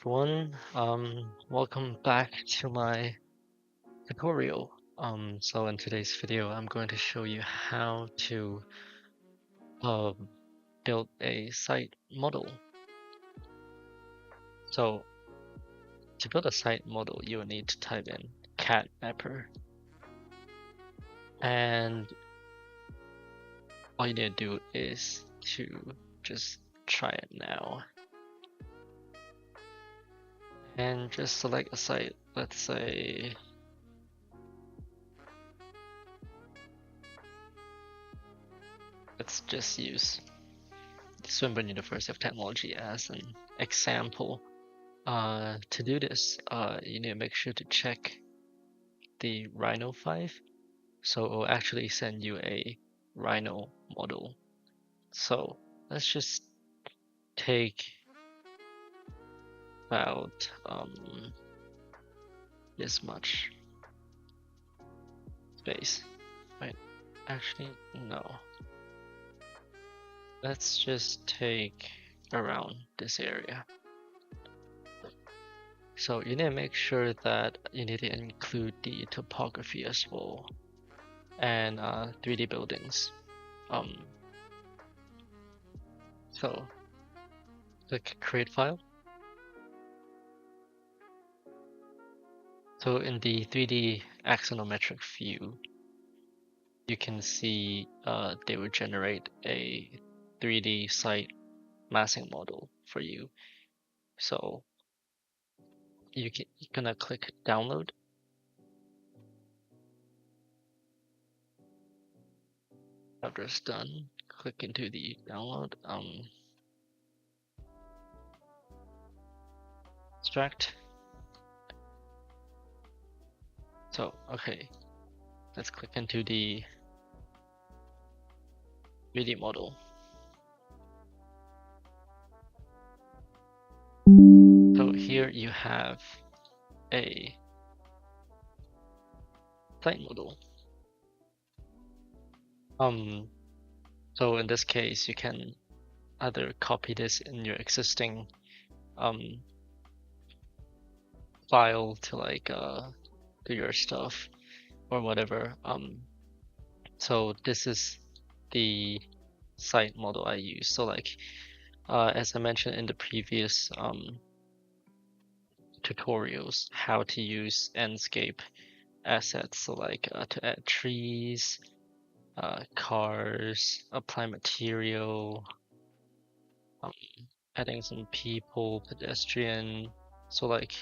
everyone. Welcome back to my tutorial. So in today's video, I'm going to show you how to um, build a site model. So to build a site model, you will need to type in cat mapper, and all you need to do is to just try it now, and just select a site. Let's say let's just use Swinburne University of Technology as an example. To do this, you need to make sure to check the Rhino 5. So it will actually send you a Rhino model. So let's just take about this much space. Wait, actually, no. Let's just take around this area. So you need to make sure that you need to include the topography as well, and 3D buildings. So click create file. So in the 3D axonometric view, you can see they will generate a 3D site massing model for you. So you're gonna click download. After it's done, click into the download. Extract. So okay, let's click into the 3D model. So here you have a site model. So in this case, you can either copy this in your existing file to like do your stuff or whatever. So this is the site model I use. So like as I mentioned in the previous tutorials, how to use Enscape assets, so like to add trees, cars, apply material, adding some people, pedestrian. So like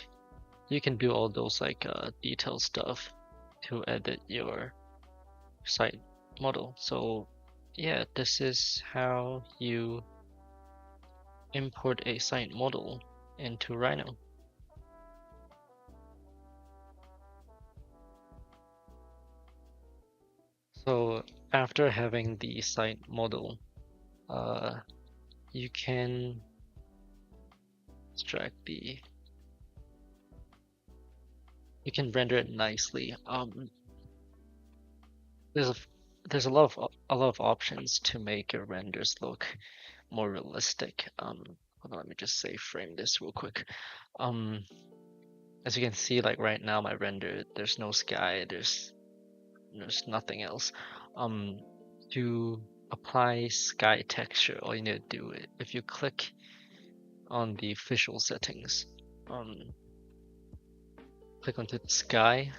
you can do all those like detailed stuff to edit your site model. So yeah, this is how you import a site model into Rhino. So after having the site model, you can extract you can render it nicely. There's a lot of options to make your renders look more realistic. Hold on, let me just save frame this real quick. As you can see, like right now, my render, there's no sky, there's nothing else. To apply sky texture, all you need to do is if you click on the visual settings, click onto the sky.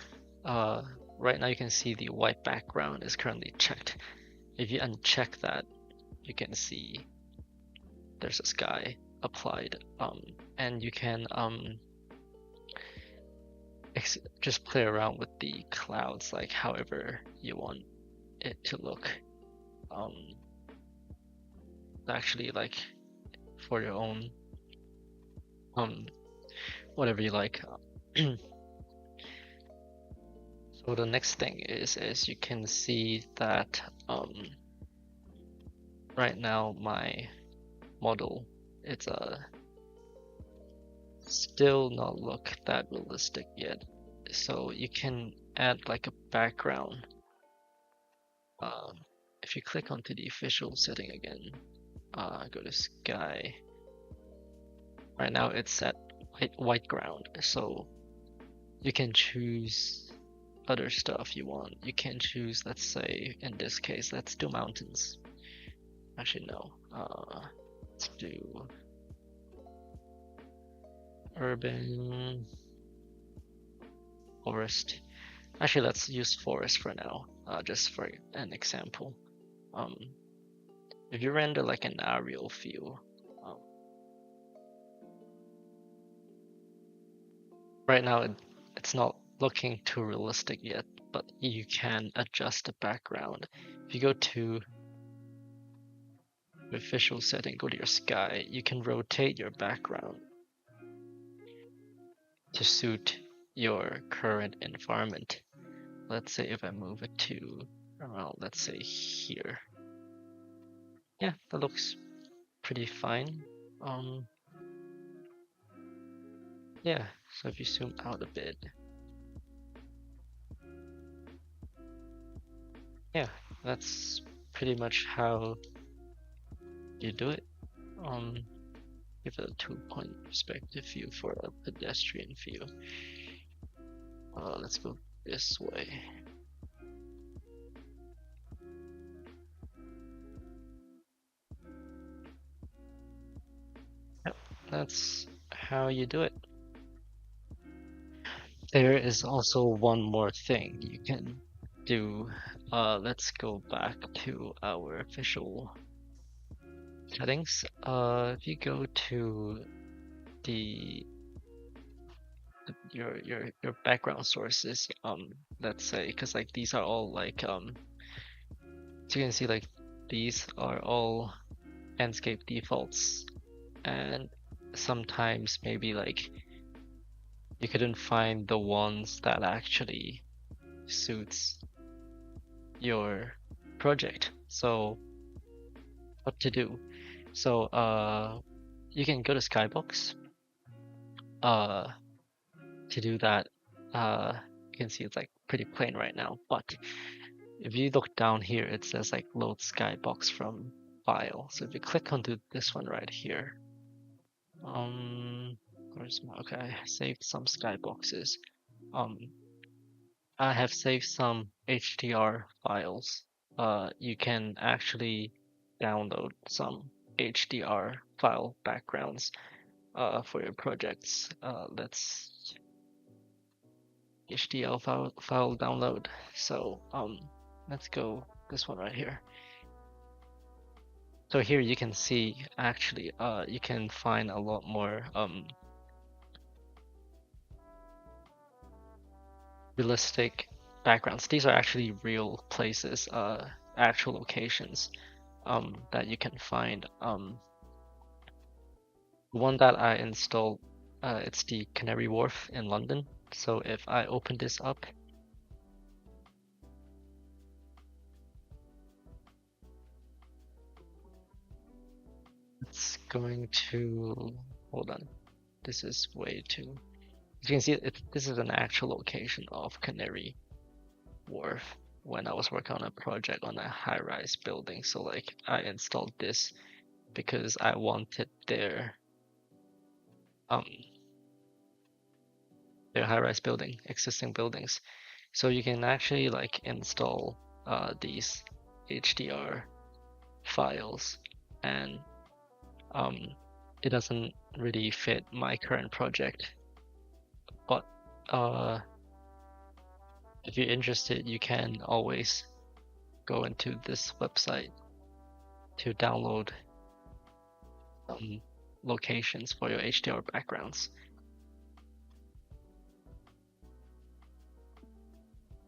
Right now you can see the white background is currently checked. If you uncheck that, you can see there's a sky applied, and you can just play around with the clouds like however you want it to look. Actually, like for your own whatever you like. So the next thing is, as you can see that right now my model, it's still not look that realistic yet. So you can add like a background. If you click onto the visual setting again, go to sky. Right now it's at white ground. So you can choose other stuff you want. You can choose, let's say, in this case, let's do mountains. Actually, no. Let's do urban, forest. Actually, let's use forest for now, just for an example. Um, if you render like an aerial view, um, right now it's not looking too realistic yet, but you can adjust the background. If you go to the visual setting, go to your sky, you can rotate your background to suit your current environment. Let's say if I move it to around, let's say here. Yeah, that looks pretty fine. Yeah, so if you zoom out a bit, yeah, that's pretty much how you do it. Um, Give it a 2-point perspective view for a pedestrian view. Let's go this way. Yep, that's how you do it. There is also one more thing you can do. Let's go back to our visual settings. If you go to the your background sources, let's say, because like these are all like so you can see like these are all landscape defaults, and sometimes maybe like you couldn't find the ones that actually suits your project. So what to do? So you can go to Skybox. To do that, you can see it's like pretty plain right now, but if you look down here, it says like load Skybox from file. So if you click onto this one right here, where's my, okay, I saved some Skyboxes. I have saved some HDR files. You can actually download some HDR file backgrounds for your projects. Let's HDL file download. So let's go this one right here. So here you can see actually you can find a lot more realistic backgrounds. These are actually real places, actual locations that you can find. The one that I installed, it's the Canary Wharf in London. So if I open this up, it's going to, hold on, this is way too, as you can see, this is an actual location of Canary Wharf when I was working on a project on a high-rise building. So like I installed this because I wanted their high-rise building, existing buildings. So you can actually like install these HDR files, and it doesn't really fit my current project. But if you're interested, you can always go into this website to download locations for your HDR backgrounds.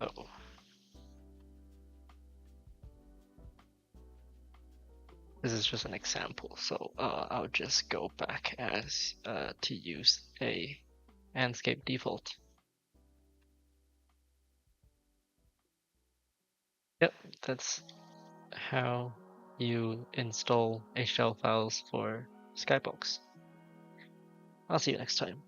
Oh. This is just an example, so I'll just go back as to use a landscape default. Yep, that's how you install HTML files for Skybox. I'll see you next time.